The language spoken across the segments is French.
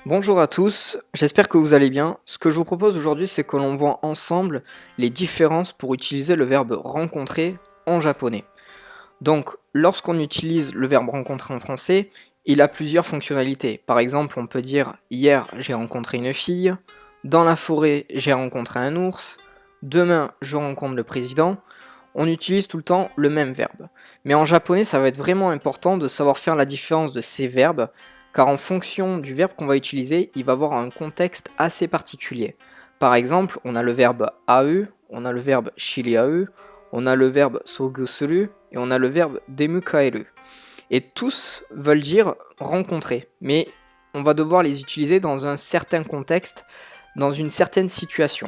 Bonjour à tous, j'espère que vous allez bien. Ce que je vous propose aujourd'hui, c'est que l'on voit ensemble les différences pour utiliser le verbe rencontrer en japonais. Donc, lorsqu'on utilise le verbe rencontrer en français, il a plusieurs fonctionnalités. Par exemple, on peut dire hier j'ai rencontré une fille, dans la forêt j'ai rencontré un ours, demain je rencontre le président. On utilise tout le temps le même verbe. Mais en japonais, ça va être vraiment important de savoir faire la différence de ces verbes, car en fonction du verbe qu'on va utiliser, il va avoir un contexte assez particulier. Par exemple, on a le verbe aeu, on a le verbe shiriaeu, on a le verbe sogusuru et on a le verbe demukaeru. Et tous veulent dire rencontrer, mais on va devoir les utiliser dans un certain contexte, dans une certaine situation.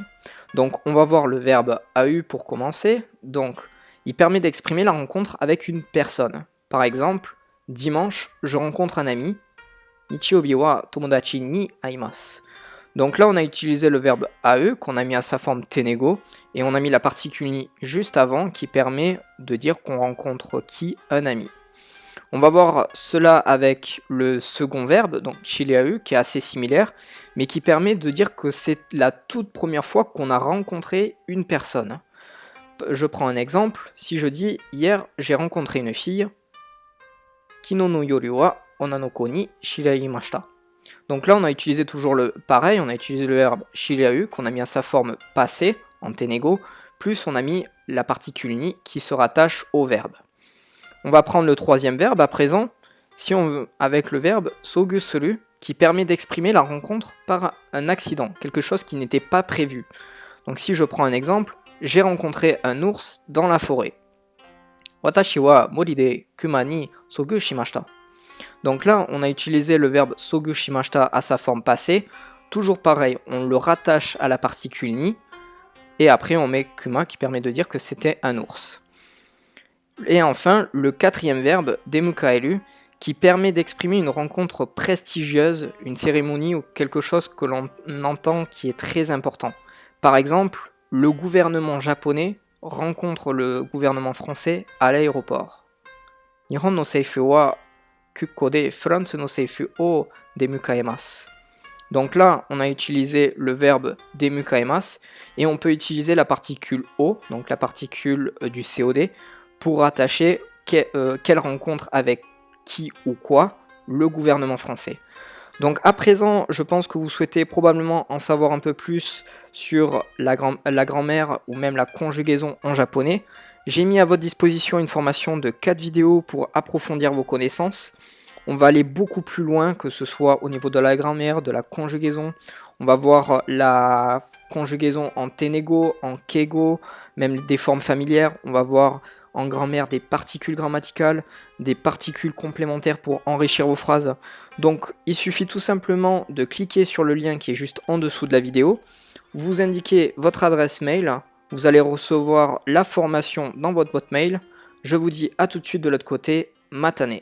Donc on va voir le verbe AU pour commencer. Donc il permet d'exprimer la rencontre avec une personne. Par exemple, dimanche, je rencontre un ami. Nichiobi wa tomodachi ni aimasu. Donc là on a utilisé le verbe AE qu'on a mis à sa forme tenego et on a mis la particule ni juste avant qui permet de dire qu'on rencontre qui? Un ami. On va voir cela avec le second verbe, donc chileau, qui est assez similaire, mais qui permet de dire que c'est la toute première fois qu'on a rencontré une personne. Je prends un exemple, si je dis hier j'ai rencontré une fille, kino no yoru wa onanoko ni shiraimashita. Donc là on a utilisé toujours le pareil, on a utilisé le verbe shirau qu'on a mis à sa forme passé en tenego, plus on a mis la particule ni qui se rattache au verbe. On va prendre le troisième verbe à présent, si on veut, avec le verbe sogusuru, qui permet d'exprimer la rencontre par un accident, quelque chose qui n'était pas prévu. Donc si je prends un exemple, j'ai rencontré un ours dans la forêt. Watashi wa mori de kuma ni sogu shimashita. Donc là, on a utilisé le verbe sogu shimashita à sa forme passée. Toujours pareil, on le rattache à la particule ni, et après on met kuma qui permet de dire que c'était un ours. Et enfin, le quatrième verbe, demukaeru, qui permet d'exprimer une rencontre prestigieuse, une cérémonie ou quelque chose que l'on entend qui est très important. Par exemple, le gouvernement japonais rencontre le gouvernement français à l'aéroport. Nihon no seifu wa kuko de France no seifu o demukaemasu. Donc là, on a utilisé le verbe demukaemasu et on peut utiliser la particule o, donc la particule du COD, pour rattacher quelle rencontre avec qui ou quoi le gouvernement français. Donc à présent, je pense que vous souhaitez probablement en savoir un peu plus sur la grammaire ou même la conjugaison en japonais. J'ai mis à votre disposition une formation de 4 vidéos pour approfondir vos connaissances. On va aller beaucoup plus loin, que ce soit au niveau de la grammaire, de la conjugaison. On va voir la conjugaison en tenego, en keigo, même des formes familières. On va voir en grammaire des particules grammaticales, des particules complémentaires pour enrichir vos phrases. Donc il suffit tout simplement de cliquer sur le lien qui est juste en dessous de la vidéo. Vous indiquez votre adresse mail. Vous allez recevoir la formation dans votre boîte mail. Je vous dis à tout de suite de l'autre côté. Matane.